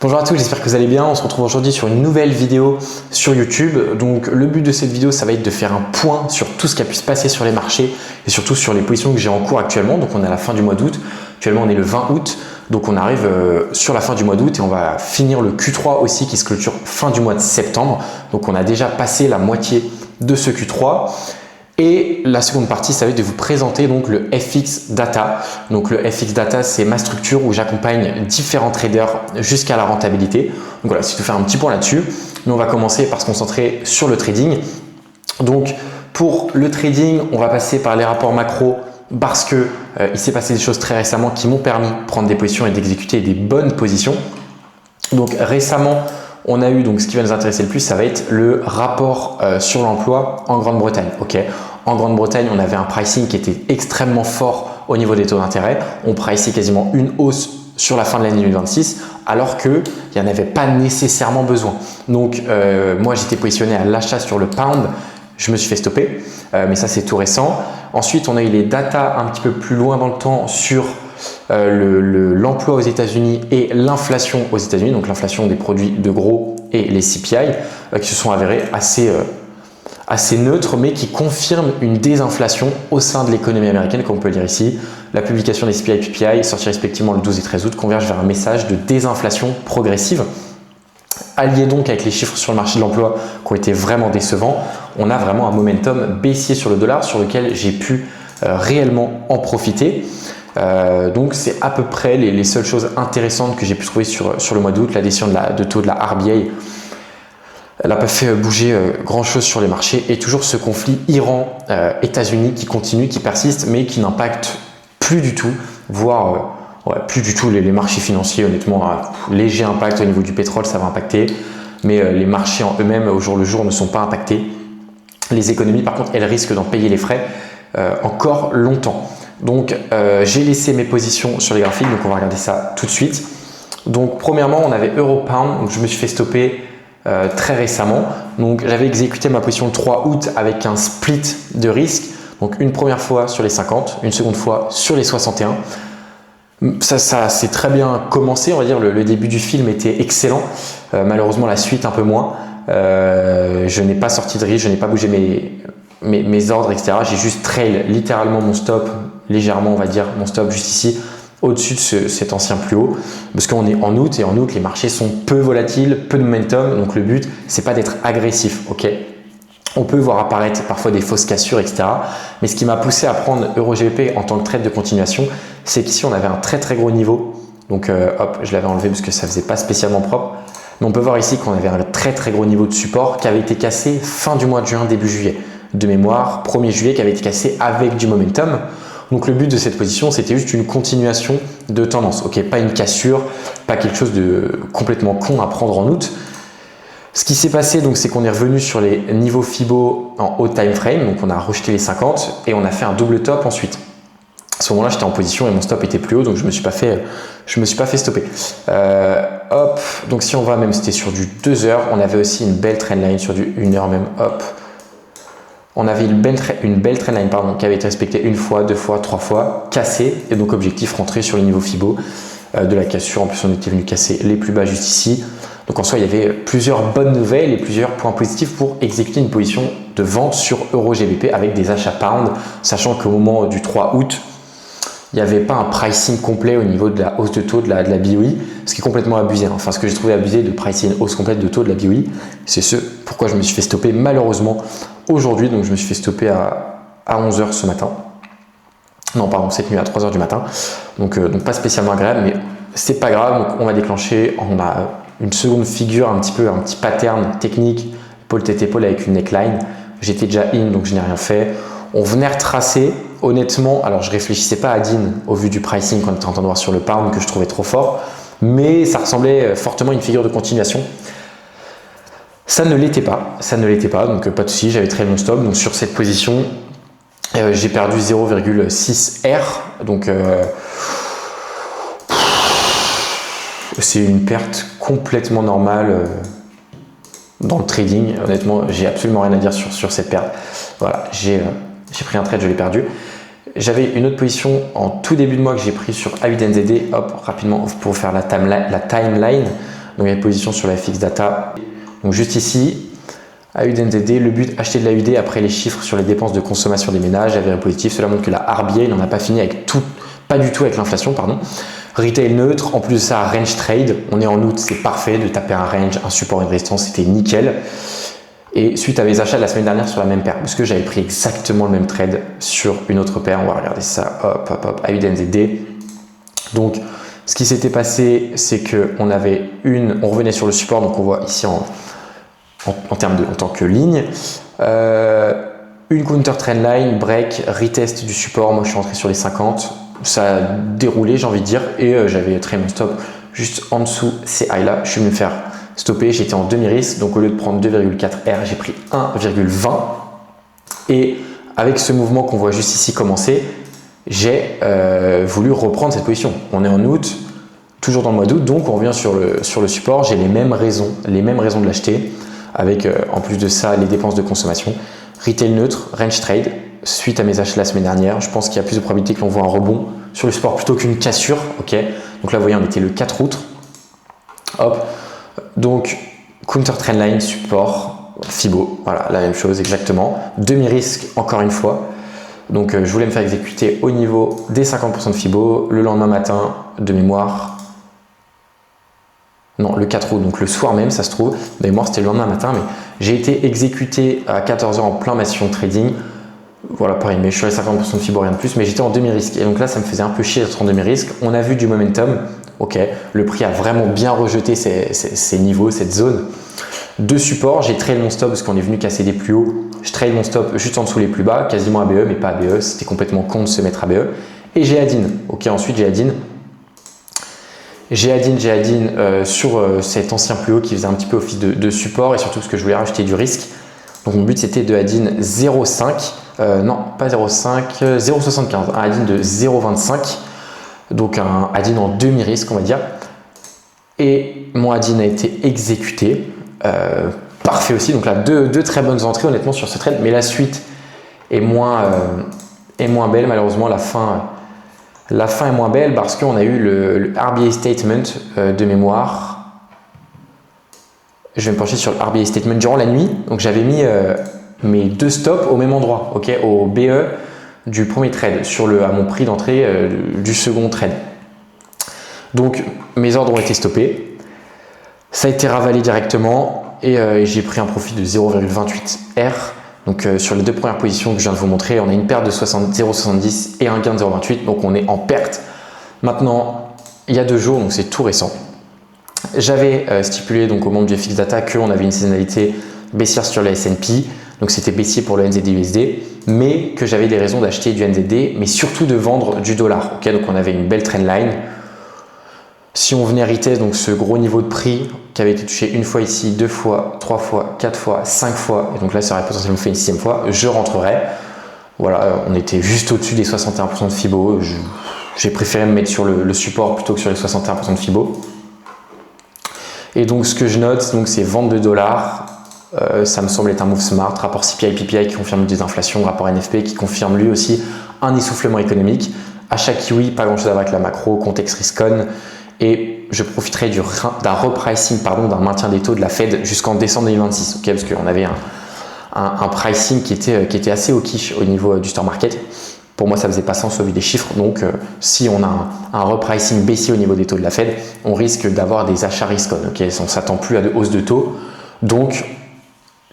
Bonjour à tous, j'espère que vous allez bien. On se retrouve aujourd'hui sur une nouvelle vidéo sur YouTube. Donc le but de cette vidéo, ça va être de faire un point sur tout ce qui a pu se passer sur les marchés et surtout sur les positions que j'ai en cours actuellement. Donc on est à la fin du mois d'août. Actuellement on est le 20 août. Donc on arrive sur la fin du mois d'août et on va finir le Q3 aussi qui se clôture fin du mois de septembre. Donc on a déjà passé la moitié de ce Q3. Et la seconde partie, ça va être de vous présenter donc le FX Data. Donc le FX Data, c'est ma structure où j'accompagne différents traders jusqu'à la rentabilité. Donc voilà, c'est de faire un petit point là-dessus. Nous, on va commencer par se concentrer sur le trading. Donc pour le trading, on va passer par les rapports macro parce que il s'est passé des choses très récemment qui m'ont permis de prendre des positions et d'exécuter des bonnes positions. Donc récemment, on a eu, donc ce qui va nous intéresser le plus, ça va être le rapport sur l'emploi en Grande-Bretagne. Ok, en Grande-Bretagne, on avait un pricing qui était extrêmement fort au niveau des taux d'intérêt. On priçait quasiment une hausse sur la fin de l'année 2026, alors qu'il n'y en avait pas nécessairement besoin. Donc, moi, j'étais positionné à l'achat sur le pound. Je me suis fait stopper, mais ça, c'est tout récent. Ensuite, on a eu les datas un petit peu plus loin dans le temps sur l'emploi aux États-Unis et l'inflation aux États-Unis, donc l'inflation des produits de gros et les CPI qui se sont avérés assez neutres, mais qui confirment une désinflation au sein de l'économie américaine, comme on peut le dire ici. La publication des CPI et PPI, sortie respectivement le 12 et 13 août, converge vers un message de désinflation progressive. Allié donc avec les chiffres sur le marché de l'emploi qui ont été vraiment décevants, on a vraiment un momentum baissier sur le dollar sur lequel j'ai pu réellement en profiter. Donc c'est à peu près les seules choses intéressantes que j'ai pu trouver sur le mois d'août. La décision de taux de la RBA, elle n'a pas fait bouger grand chose sur les marchés, et toujours ce conflit Iran-États-Unis qui continue, qui persiste, mais qui n'impacte plus du tout, voire plus du tout les marchés financiers. Honnêtement, léger impact au niveau du pétrole, ça va impacter, mais les marchés en eux-mêmes au jour le jour ne sont pas impactés. Les économies, par contre, elles risquent d'en payer les frais encore longtemps. Donc j'ai laissé mes positions sur les graphiques, donc on va regarder ça tout de suite. Donc premièrement, on avait Euro-Pound, donc je me suis fait stopper très récemment. Donc j'avais exécuté ma position le 3 août avec un split de risque. Donc une première fois sur les 50, une seconde fois sur les 61. Ça s'est très bien commencé, on va dire. Le début du film était excellent. Malheureusement, la suite un peu moins. Je n'ai pas sorti de risque, je n'ai pas bougé mes ordres, etc. J'ai juste trail littéralement mon stop, légèrement on va dire, mon stop juste ici, au-dessus de cet ancien plus haut, parce qu'on est en août, et en août les marchés sont peu volatiles, peu de momentum, donc le but c'est pas d'être agressif, ok. On peut voir apparaître parfois des fausses cassures, etc. Mais ce qui m'a poussé à prendre EuroGBP en tant que trade de continuation, c'est qu'ici on avait un très très gros niveau, donc hop, je l'avais enlevé parce que ça faisait pas spécialement propre. Mais on peut voir ici qu'on avait un très très gros niveau de support qui avait été cassé fin du mois de juin, début juillet. De mémoire, 1er juillet, qui avait été cassé avec du momentum. Donc le but de cette position, c'était juste une continuation de tendance. Ok, pas une cassure, pas quelque chose de complètement con à prendre en août. Ce qui s'est passé, donc, c'est qu'on est revenu sur les niveaux Fibo en haut time frame. Donc on a rejeté les 50 et on a fait un double top ensuite. À ce moment-là, j'étais en position et mon stop était plus haut, donc je me suis pas fait stopper. Hop, donc si on va même, c'était sur du 2 heures, on avait aussi une belle trendline sur du 1 heure même. Hop. On avait une belle trendline qui avait été respectée une fois, 2 fois, 3 fois, cassée, et donc objectif rentrer sur les niveaux Fibo de la cassure. En plus, on était venu casser les plus bas juste ici. Donc en soi, il y avait plusieurs bonnes nouvelles et plusieurs points positifs pour exécuter une position de vente sur EuroGBP avec des achats pound, sachant qu'au moment du 3 août, il n'y avait pas un pricing complet au niveau de la hausse de taux de la BOE, ce qui est complètement abusé. Enfin, ce que j'ai trouvé abusé de pricer une hausse complète de taux de la BOE, c'est ce pourquoi je me suis fait stopper malheureusement aujourd'hui. Donc je me suis fait stopper à 11h ce matin. Non, pardon, cette nuit à 3h du matin. Donc pas spécialement agréable, mais c'est pas grave. Donc on va déclencher. On a une seconde figure, un petit pattern technique, épaule tête épaule avec une neckline. J'étais déjà in, donc je n'ai rien fait. On venait retracer. Honnêtement, alors je réfléchissais pas à DIN au vu du pricing qu'on était en train de voir sur le pound que je trouvais trop fort, mais ça ressemblait fortement à une figure de continuation. Ça ne l'était pas, donc pas de souci, j'avais traité mon stop. Donc sur cette position, j'ai perdu 0,6 R, donc c'est une perte complètement normale dans le trading. Honnêtement, j'ai absolument rien à dire sur cette perte. Voilà, j'ai pris un trade, je l'ai perdu. J'avais une autre position en tout début de mois que j'ai pris sur A8NZD. Hop, rapidement pour faire la timeline. Donc il y a une position sur la FX Data. Donc juste ici, AUD/NZD, le but, acheter de l'AUD après les chiffres sur les dépenses de consommation des ménages, avéré positif. Cela montre que la RBA n'en a pas fini avec tout, pas du tout avec l'inflation, pardon. Retail neutre, en plus de ça, range trade. On est en août, c'est parfait de taper un range, un support, une résistance, c'était nickel. Et suite à mes achats de la semaine dernière sur la même paire, parce que j'avais pris exactement le même trade sur une autre paire. On va regarder ça, hop, hop, hop, AUD/NZD. Donc, ce qui s'était passé, c'est que on revenait sur le support, donc on voit ici en tant que ligne, une counter trendline, break, retest du support. Moi, je suis rentré sur les 50. Ça a déroulé, j'ai envie de dire, et j'avais très mon stop juste en dessous ces highs là. Je suis venu me faire stopper, j'étais en demi-risque, donc au lieu de prendre 2,4 R, j'ai pris 1,20. Et avec ce mouvement qu'on voit juste ici commencer, j'ai voulu reprendre cette position. On est en août, toujours dans le mois d'août, donc on revient sur le support. J'ai les mêmes raisons de l'acheter, avec en plus de ça les dépenses de consommation. Retail neutre, range trade. Suite à mes achats la semaine dernière, je pense qu'il y a plus de probabilité que l'on voit un rebond sur le support plutôt qu'une cassure. Ok, donc là vous voyez on était le 4 août. Hop, donc counter trendline, support, Fibo, voilà la même chose exactement. Demi-risque encore une fois. Donc je voulais me faire exécuter au niveau des 50% de Fibo le lendemain matin de mémoire. Non, le 4 août, donc le soir même, ça se trouve. De mémoire, c'était le lendemain matin, mais j'ai été exécuté à 14 h en plein ma session de trading. Voilà, pareil, mais je suis à 50% de Fibo, rien de plus, mais j'étais en demi-risque. Et donc là, ça me faisait un peu chier d'être en demi-risque. On a vu du momentum. Ok, le prix a vraiment bien rejeté ces niveaux, cette zone de support. J'ai trade mon stop parce qu'on est venu casser des plus hauts. Je trade mon stop juste en dessous les plus bas, quasiment ABE, mais pas ABE. C'était complètement con de se mettre ABE. Et j'ai Adin. Ok, ensuite j'ai Adin. J'ai Adin sur cet ancien plus haut qui faisait un petit peu office de support et surtout parce que je voulais rajouter du risque. Donc mon but c'était de Adin 0,5, non pas 0,5, 0,75, un Adin de 0,25, donc un Adin en demi-risque on va dire. Et mon Adin a été exécuté, parfait aussi, donc là deux très bonnes entrées honnêtement sur ce trade, mais la suite est moins belle malheureusement, la fin est moins belle parce qu'on a eu le RBA statement de mémoire. Je vais me pencher sur le RBA statement durant la nuit. Donc j'avais mis mes deux stops au même endroit, ok, au BE du premier trade, à mon prix d'entrée du second trade. Donc mes ordres ont été stoppés. Ça a été ravalé directement et j'ai pris un profit de 0,28 R. Donc sur les deux premières positions que je viens de vous montrer, on a une perte de 0,70 et un gain de 0,28. Donc on est en perte. Maintenant, il y a 2 jours, donc c'est tout récent. J'avais stipulé donc au membre du FX Data qu'on avait une saisonnalité baissière sur le S&P, donc c'était baissier pour le NZD-USD, mais que j'avais des raisons d'acheter du NZD, mais surtout de vendre du dollar. Okay, donc on avait une belle trendline. Si on venait retest donc ce gros niveau de prix qui avait été touché une fois ici, 2 fois, 3 fois, 4 fois, 5 fois, et donc là ça aurait potentiellement fait une 6e fois, je rentrerai. Voilà, on était juste au-dessus des 61% de Fibo. J'ai préféré me mettre sur le support plutôt que sur les 61% de Fibo. Et donc ce que je note, c'est vente de dollars, ça me semble être un move smart, rapport CPI-PPI qui confirme une désinflation, rapport NFP qui confirme lui aussi un essoufflement économique, achat Kiwi, pas grand chose à voir avec la macro, contexte risk-on, et je profiterai d'un repricing, d'un maintien des taux de la Fed jusqu'en décembre 2026, okay, parce qu'on avait un pricing qui était assez au quiche au niveau du store market. Pour moi, ça faisait pas sens au vu des chiffres. Donc, si on a un repricing baissier au niveau des taux de la Fed, on risque d'avoir des achats risk-on. Okay, on ne s'attend plus à de hausse de taux. Donc,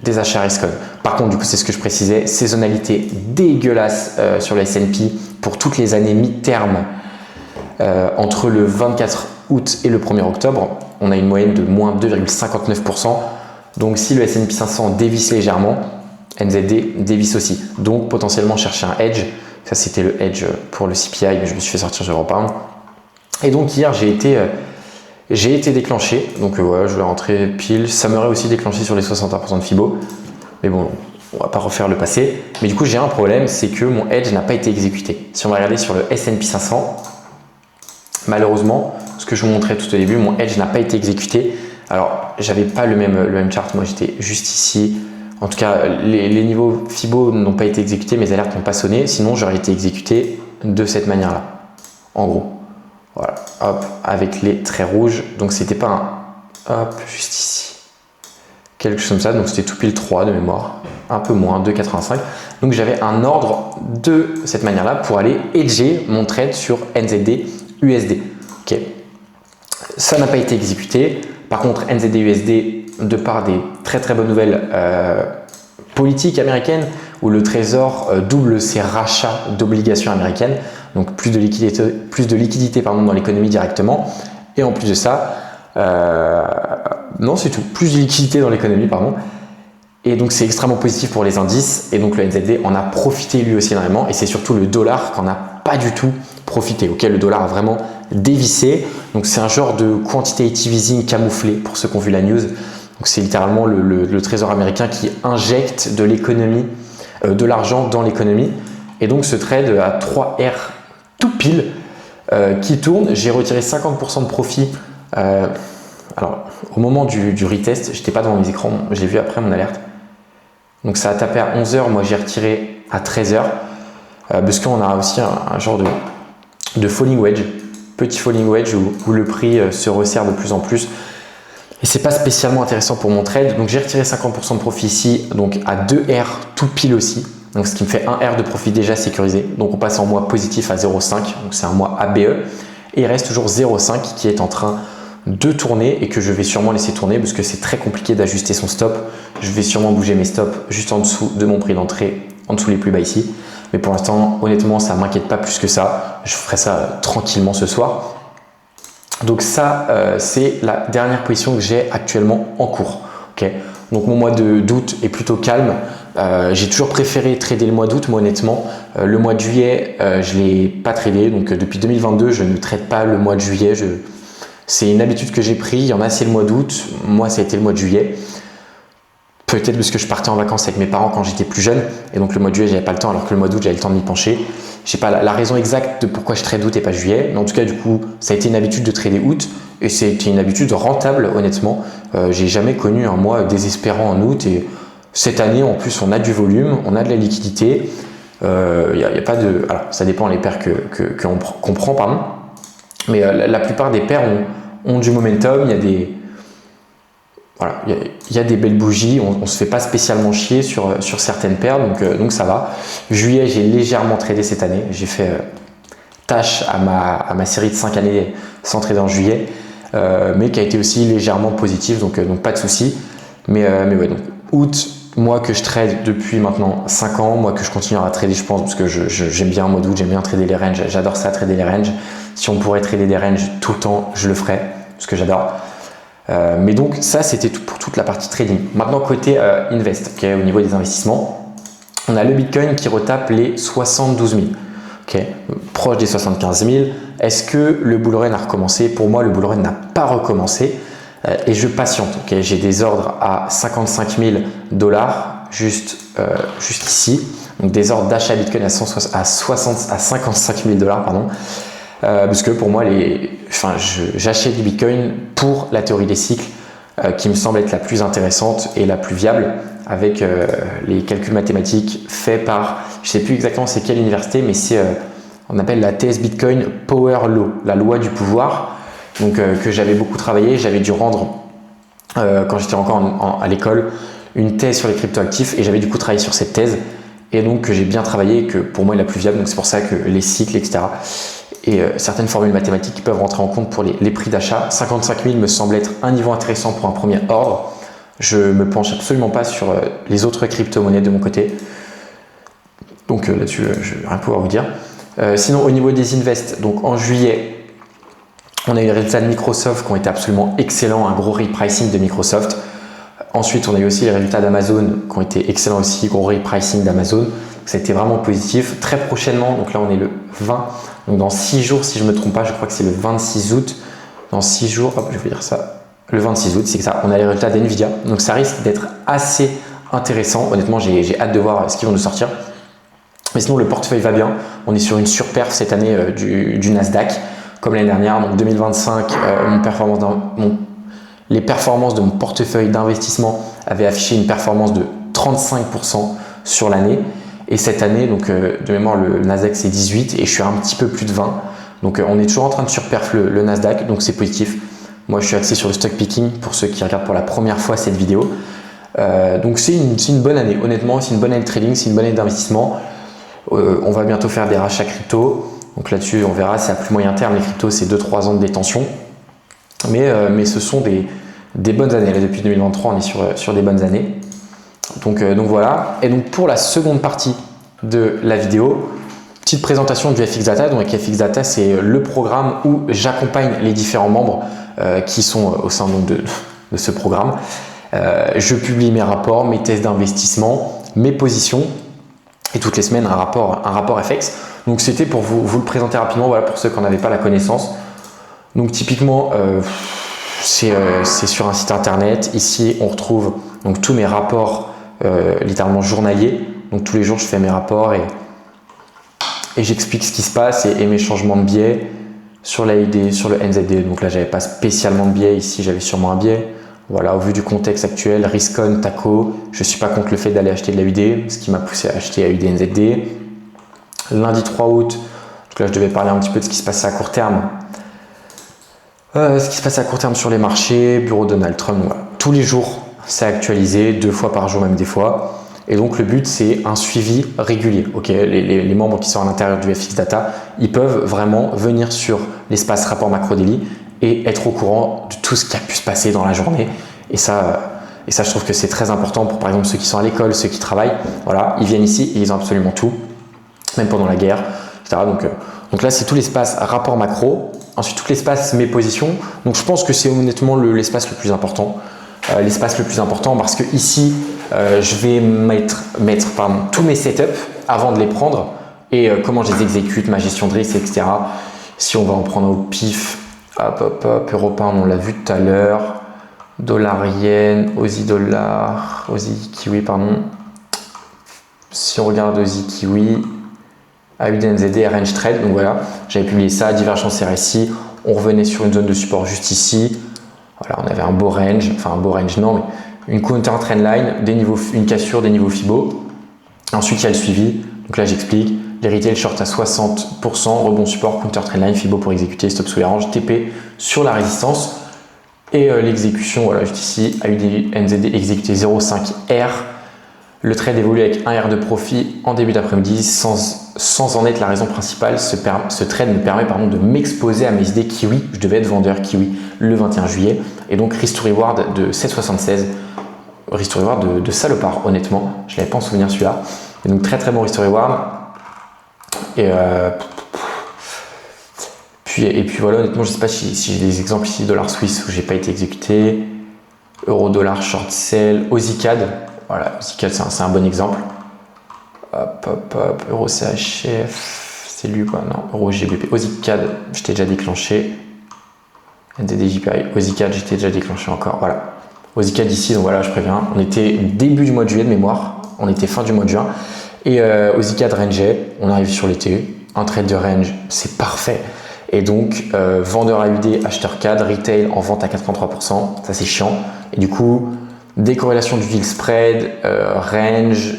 des achats risk-on. Par contre, du coup, c'est ce que je précisais, saisonnalité dégueulasse sur le S&P pour toutes les années mi-terme entre le 24 août et le 1er octobre. On a une moyenne de moins 2,59%. Donc, si le S&P 500 dévisse légèrement, NZD dévisse aussi. Donc, potentiellement chercher un hedge. Ça, c'était le hedge pour le CPI, mais je me suis fait sortir, je reparle. Et donc, hier, j'ai été déclenché. Donc, voilà, je vais rentrer pile. Ça m'aurait aussi déclenché sur les 61% de Fibo. Mais bon, on va pas refaire le passé. Mais du coup, j'ai un problème, c'est que mon hedge n'a pas été exécuté. Si on va regarder sur le S&P 500, malheureusement, ce que je vous montrais tout au début, mon hedge n'a pas été exécuté. Alors, j'avais pas le même chart. Moi, j'étais juste ici. En tout cas, les niveaux Fibo n'ont pas été exécutés, mes alertes n'ont pas sonné. Sinon, j'aurais été exécuté de cette manière-là. En gros, voilà, hop, avec les traits rouges. Donc, c'était pas hop, juste ici. Quelque chose comme ça, donc c'était tout pile 3 de mémoire, un peu moins, 2,85. Donc j'avais un ordre de cette manière-là pour aller hedger mon trade sur NZD USD. Ok. Ça n'a pas été exécuté. Par contre, NZD USD, de par des très bonnes nouvelles politiques américaines, où le Trésor double ses rachats d'obligations américaines, donc plus de liquidité dans l'économie directement. Et en plus de ça, non, c'est tout. Plus de liquidité dans l'économie, pardon. Et donc, c'est extrêmement positif pour les indices. Et donc, le NZD en a profité lui aussi énormément. Et c'est surtout le dollar qui n'en a pas du tout profité. Ok, le dollar a vraiment dévissé. Donc, c'est un genre de quantitative easing camouflé pour ceux qui ont vu la news. Donc, c'est littéralement le Trésor américain qui injecte de l'économie, de l'argent dans l'économie. Et donc, ce trade à 3R tout pile qui tourne. J'ai retiré 50% de profit. Alors, au moment du retest, je n'étais pas devant mes écrans, j'ai vu après mon alerte. Donc, ça a tapé à 11h, moi j'ai retiré à 13h. Parce qu'on a aussi un genre de falling wedge, petit falling wedge où le prix se resserre de plus en plus. Et c'est pas spécialement intéressant pour mon trade. Donc, j'ai retiré 50% de profit ici, donc à 2R tout pile aussi. Donc, ce qui me fait 1R de profit déjà sécurisé. Donc, on passe en mois positif à 0,5. Donc, c'est un mois ABE. Et il reste toujours 0,5 qui est en train de tourner et que je vais sûrement laisser tourner parce que c'est très compliqué d'ajuster son stop. Je vais sûrement bouger mes stops juste en dessous de mon prix d'entrée, en dessous les plus bas ici. Mais pour l'instant, honnêtement, ça ne m'inquiète pas plus que ça. Je ferai ça tranquillement ce soir. Donc ça, c'est la dernière position que j'ai actuellement en cours. Okay. Donc mon mois d'août est plutôt calme. J'ai toujours préféré trader le mois d'août, moi honnêtement. Le mois de juillet, je ne l'ai pas tradé. Donc depuis 2022, je ne trade pas le mois de juillet. C'est une habitude que j'ai pris. Il y en a, c'est le mois d'août. Moi, ça a été le mois de juillet. Peut-être parce que je partais en vacances avec mes parents quand j'étais plus jeune. Et donc, le mois de juillet, j'avais pas le temps, alors que le mois d'août, j'avais le temps de m'y pencher. Je sais pas la raison exacte de pourquoi je trade août et pas juillet. Mais en tout cas, du coup, ça a été une habitude de trader août. Et c'était une habitude rentable, honnêtement. J'ai jamais connu un mois désespérant en août. Et cette année, en plus, on a du volume, on a de la liquidité. Y a pas de... Alors, ça dépend les paires qu'on prend, pardon. Mais la plupart des paires ont du momentum, il y a des, voilà, il y a des belles bougies, on ne se fait pas spécialement chier sur certaines paires, donc ça va. Juillet, j'ai légèrement tradé cette année, j'ai fait tâche à ma série de 5 années sans trader en juillet, mais qui a été aussi légèrement positive, donc pas de souci. Mais ouais, donc août, moi que je trade depuis maintenant 5 ans, moi que je continue à trader, je pense, parce que j'aime bien en mode août, j'aime bien trader les ranges, j'adore ça, trader les ranges. Si on pourrait trader des ranges tout le temps, je le ferais, parce que j'adore. Mais donc ça, c'était tout pour toute la partie trading. Maintenant, côté invest, okay, au niveau des investissements, on a le Bitcoin qui retape les 72 000, okay, proche des 75 000. Est-ce que le bull run a recommencé? Pour moi, le bull run n'a pas recommencé. Et je patiente. Okay. J'ai des ordres à 55 000 $, juste ici. Donc des ordres d'achat Bitcoin à 55 000 $, pardon. Parce que pour moi, j'achète du Bitcoin pour la théorie des cycles qui me semble être la plus intéressante et la plus viable avec les calculs mathématiques faits par, je ne sais plus exactement c'est quelle université, mais c'est, on appelle la TS Bitcoin Power Law, la loi du pouvoir. Donc que j'avais beaucoup travaillé, j'avais dû rendre quand j'étais encore à l'école une thèse sur les cryptoactifs et j'avais du coup travaillé sur cette thèse et donc que j'ai bien travaillé, que pour moi est la plus viable, donc c'est pour ça que les cycles, etc. et certaines formules mathématiques qui peuvent rentrer en compte pour les prix d'achat. 55 000 me semble être un niveau intéressant pour un premier ordre. Je me penche absolument pas sur les autres crypto-monnaies de mon côté, donc là-dessus je vais rien pouvoir vous dire. Sinon au niveau des invests, donc en juillet, on a eu les résultats de Microsoft qui ont été absolument excellents, un gros repricing de Microsoft. Ensuite, on a eu aussi les résultats d'Amazon qui ont été excellents aussi, gros repricing d'Amazon. Ça a été vraiment positif. Très prochainement, donc là on est le 20, donc dans 6 jours, si je ne me trompe pas, je crois que c'est le 26 août. Dans 6 jours, hop, je vais dire ça, le 26 août, c'est que ça, on a les résultats d'NVIDIA. Donc ça risque d'être assez intéressant. Honnêtement, j'ai hâte de voir ce qu'ils vont nous sortir. Mais sinon, le portefeuille va bien. On est sur une surperf cette année du Nasdaq. Comme l'année dernière, donc 2025, les performances de mon portefeuille d'investissement avaient affiché une performance de 35% sur l'année. Et cette année, donc de mémoire, le Nasdaq c'est 18 et je suis un petit peu plus de 20. Donc on est toujours en train de surperf le Nasdaq, donc c'est positif. Moi, je suis axé sur le stock picking pour ceux qui regardent pour la première fois cette vidéo. Donc, c'est une bonne année. Honnêtement, c'est une bonne année de trading, c'est une bonne année d'investissement. On va bientôt faire des rachats crypto. Donc là-dessus, on verra, c'est à plus moyen terme. Les cryptos, c'est 2-3 ans de détention. Mais ce sont des bonnes années. Là, depuis 2023, on est sur des bonnes années. Donc voilà. Et donc, pour la seconde partie de la vidéo, petite présentation du FX Data. Donc FX Data, c'est le programme où j'accompagne les différents membres qui sont au sein donc, de ce programme. Je publie mes rapports, mes tests d'investissement, mes positions et toutes les semaines un rapport FX. Donc c'était pour vous le présenter rapidement, voilà, pour ceux qui n'en avaient pas la connaissance. Donc typiquement, c'est sur un site internet. Ici, on retrouve donc tous mes rapports littéralement journaliers. Donc tous les jours, je fais mes rapports et j'explique ce qui se passe et mes changements de biais sur l'AUD, sur le NZD. Donc là, j'avais pas spécialement de biais. Ici, j'avais sûrement un biais. Voilà, au vu du contexte actuel, Risk-On, TACO, je ne suis pas contre le fait d'aller acheter de l'AUD, ce qui m'a poussé à acheter AUD NZD. Lundi 3 août, donc là, je devais parler un petit peu de ce qui se passait à court terme. Ce qui se passe à court terme sur les marchés, bureau Donald Trump, voilà. Tous les jours, c'est actualisé, 2 fois par jour même des fois. Et donc le but, c'est un suivi régulier. Okay, les membres qui sont à l'intérieur du FX Data, ils peuvent vraiment venir sur l'espace rapport macro daily et être au courant de tout ce qui a pu se passer dans la journée. Et ça, je trouve que c'est très important pour, par exemple, ceux qui sont à l'école, ceux qui travaillent. Voilà, ils viennent ici et ils ont absolument tout, même pendant la guerre, etc. Donc là, c'est tout l'espace rapport macro. Ensuite, tout l'espace mes positions. Donc je pense que c'est honnêtement l'espace le plus important. L'espace le plus important parce que ici, je vais mettre tous mes setups avant de les prendre et comment je les exécute, ma gestion de risque, etc. Si on va en prendre au pif, hop, Europain, on l'a vu tout à l'heure, dollar yen, Aussie dollar, Aussie kiwi, pardon. Si on regarde Aussie kiwi, AUD NZD, range trade, donc voilà, j'avais publié ça, divergence RSI, on revenait sur une zone de support juste ici. Voilà, on avait un beau range, enfin un beau range non, mais une counter trendline, une cassure, des niveaux Fibo. Ensuite, il y a le suivi. Donc là, j'explique. Les retail short à 60%, rebond support, counter trendline, Fibo pour exécuter, stop sous les ranges, TP sur la résistance. Et l'exécution, voilà, juste ici, AUD NZD exécuté 0,5 R. Le trade évolue avec un R de profit en début d'après-midi sans en être la raison principale. Ce trade me permet de m'exposer à mes idées kiwi. Je devais être vendeur kiwi le 21 juillet. Et donc, risk to reward de 7,76. Risk to reward de salopard, honnêtement. Je ne l'avais pas en souvenir celui-là. Et donc, très très bon risk to reward. Et puis voilà, honnêtement, je ne sais pas si j'ai des exemples ici, dollar suisse où j'ai pas été exécuté. Euro dollar short sell. Aussie CAD. Voilà, Aussie CAD, c'est un bon exemple. Hop, Euro CHF, c'est lui quoi, non, Euro GBP, Aussie CAD, j'étais déjà déclenché. NZD JPY, Aussie CAD, j'étais déjà déclenché encore, voilà. Aussie CAD ici, donc voilà, je préviens, on était début du mois de juillet de mémoire, on était fin du mois de juin. Et Aussie CAD range, on arrive sur l'été, un trade de range, c'est parfait. Et donc, vendeur AUD, acheteur CAD, retail en vente à 83%, ça c'est chiant. Et du coup, décorrélation du yield spread, range.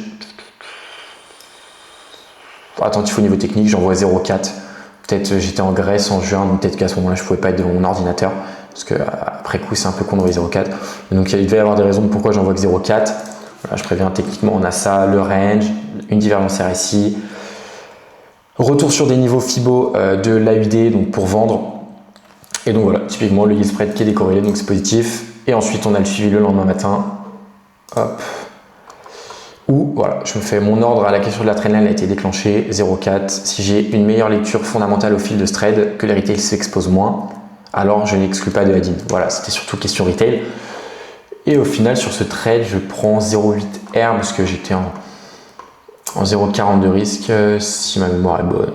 Attentif au niveau technique, j'envoie 0,4. Peut-être j'étais en Grèce en juin, donc peut-être qu'à ce moment-là, je ne pouvais pas être devant mon ordinateur. Parce qu'après coup, c'est un peu con d'envoyer 0,4. Donc il devait y avoir des raisons de pourquoi j'envoie que 0,4. Voilà, je préviens, techniquement, on a ça, le range, une divergence RSI. Retour sur des niveaux Fibo de l'AUD, donc pour vendre. Et donc voilà, typiquement, le yield spread qui est décorrélé, donc c'est positif. Et ensuite, on a le suivi le lendemain matin. Hop. Où voilà, je me fais mon ordre à la question de la trendline a été déclenché 0,4. Si j'ai une meilleure lecture fondamentale au fil de ce trade, que les retail s'exposent moins, alors je n'exclus pas de Hadin. Voilà, c'était surtout question retail. Et au final, sur ce trade, je prends 0,8 R parce que j'étais en 0,40 de risque, si ma mémoire est bonne.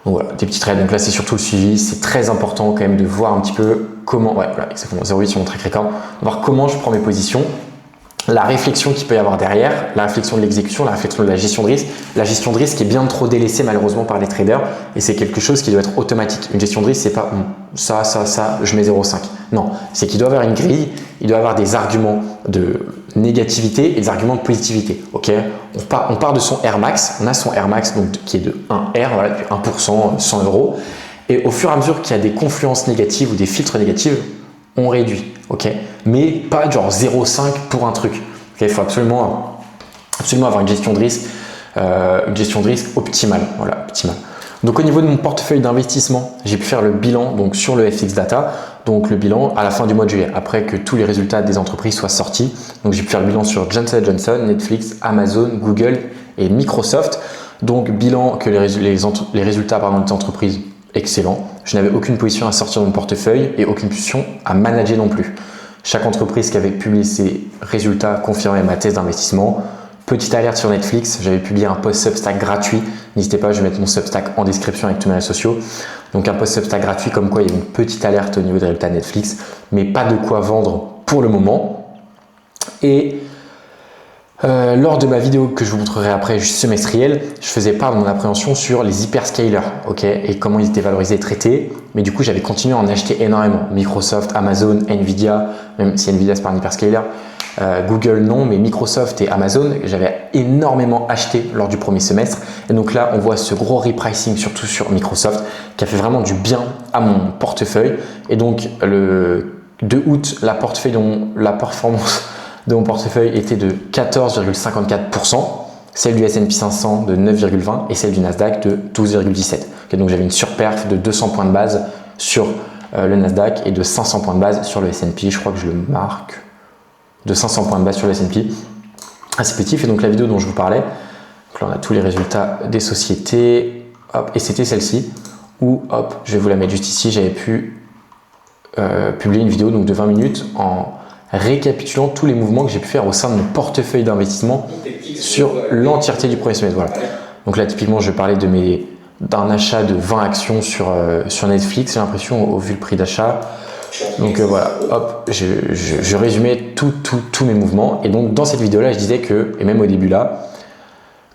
Donc voilà, des petits trades. Donc là, c'est surtout le suivi. C'est très important quand même de voir un petit peu comment, ouais, voilà, exactement, 0,8 sur mon track record, de voir comment je prends mes positions. La réflexion qu'il peut y avoir derrière, la réflexion de l'exécution, la réflexion de la gestion de risque. La gestion de risque est bien trop délaissée malheureusement par les traders et c'est quelque chose qui doit être automatique. Une gestion de risque, c'est pas ça, je mets 0,5. Non, c'est qu'il doit avoir une grille, il doit avoir des arguments de négativité et des arguments de positivité. Ok, on part de son Air Max, on a son Air Max donc, qui est de 1 R, voilà, 1%, 100 euros. Et au fur et à mesure qu'il y a des confluences négatives ou des filtres négatifs, on réduit, ok? Mais pas genre 0,5 pour un truc. Il faut absolument avoir une gestion de risque optimale. Voilà, optimale. Donc au niveau de mon portefeuille d'investissement, j'ai pu faire le bilan donc sur le FX Data. Donc le bilan à la fin du mois de juillet, après que tous les résultats des entreprises soient sortis. Donc j'ai pu faire le bilan sur Johnson & Johnson, Netflix, Amazon, Google et Microsoft. Donc bilan que les résultats des entreprises, excellents. Je n'avais aucune position à sortir de mon portefeuille et aucune position à manager non plus. Chaque entreprise qui avait publié ses résultats confirmait ma thèse d'investissement. Petite alerte sur Netflix, j'avais publié un post Substack gratuit. N'hésitez pas, je vais mettre mon Substack en description avec tous mes réseaux sociaux. Donc un post Substack gratuit comme quoi il y a une petite alerte au niveau des résultats de Netflix, mais pas de quoi vendre pour le moment. Et lors de ma vidéo que je vous montrerai après, juste semestrielle, je faisais part de mon appréhension sur les hyperscalers, ok, et comment ils étaient valorisés et traités. Mais du coup, j'avais continué à en acheter énormément. Microsoft, Amazon, Nvidia, même si Nvidia c'est pas un hyperscaler, Google non, mais Microsoft et Amazon, j'avais énormément acheté lors du premier semestre. Et donc là, on voit ce gros repricing, surtout sur Microsoft, qui a fait vraiment du bien à mon portefeuille. Et donc, le 2 août, la performance de mon portefeuille était de 14,54%, celle du S&P 500 de 9,20% et celle du Nasdaq de 12,17%. Okay, donc j'avais une surperf de 200 points de base sur le Nasdaq et de 500 points de base sur le S&P. Je crois que je le marque. De 500 points de base sur le S&P. Assez positif. Et donc la vidéo dont je vous parlais, donc là on a tous les résultats des sociétés. Hop, et c'était celle-ci où, hop, je vais vous la mettre juste ici, j'avais pu publier une vidéo donc de 20 minutes en récapitulant tous les mouvements que j'ai pu faire au sein de mon portefeuille d'investissement sur l'entièreté du premier semestre. Voilà. Donc là, typiquement, je parlais d'un achat de 20 actions sur Netflix, j'ai l'impression, au vu le prix d'achat. Donc voilà, hop, je résumais tous mes mouvements. Et donc, dans cette vidéo-là, je disais que, et même au début là,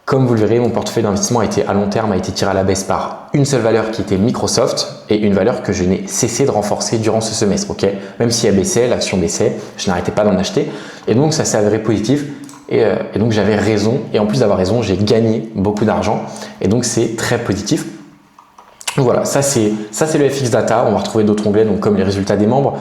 comme vous le verrez, mon portefeuille d'investissement à long terme a été tiré à la baisse par une seule valeur qui était Microsoft et une valeur que je n'ai cessé de renforcer durant ce semestre. Ok, même si elle baissait, l'action baissait, je n'arrêtais pas d'en acheter. Et donc, ça s'est avéré positif. Et donc, j'avais raison. Et en plus d'avoir raison, j'ai gagné beaucoup d'argent. Et donc, c'est très positif. Donc voilà, ça c'est le FX Data. On va retrouver d'autres onglets, donc comme les résultats des membres,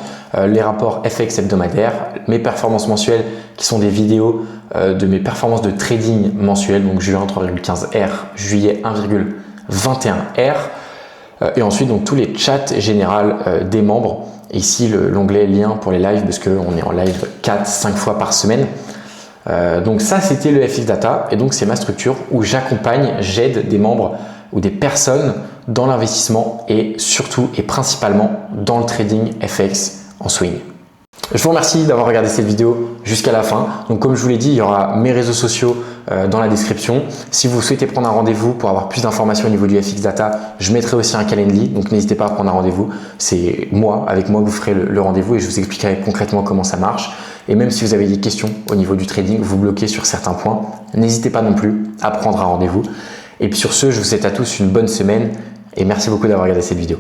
les rapports FX hebdomadaires, mes performances mensuelles qui sont des vidéos de mes performances de trading mensuelles, donc juin 3,15 R, juillet 1,21 R, et ensuite donc tous les chats généraux des membres. Ici l'onglet lien pour les lives parce qu'on est en live 4-5 fois par semaine. Donc ça c'était le FX Data et donc c'est ma structure où j'aide des membres ou des personnes dans l'investissement et surtout et principalement dans le trading FX en swing. Je vous remercie d'avoir regardé cette vidéo jusqu'à la fin. Donc comme je vous l'ai dit, il y aura mes réseaux sociaux dans la description. Si vous souhaitez prendre un rendez-vous pour avoir plus d'informations au niveau du FX Data, je mettrai aussi un calendrier. Donc n'hésitez pas à prendre un rendez-vous. C'est avec moi que vous ferez le rendez-vous et je vous expliquerai concrètement comment ça marche. Et même si vous avez des questions au niveau du trading, vous bloquez sur certains points, n'hésitez pas non plus à prendre un rendez-vous. Et puis sur ce, je vous souhaite à tous une bonne semaine et merci beaucoup d'avoir regardé cette vidéo.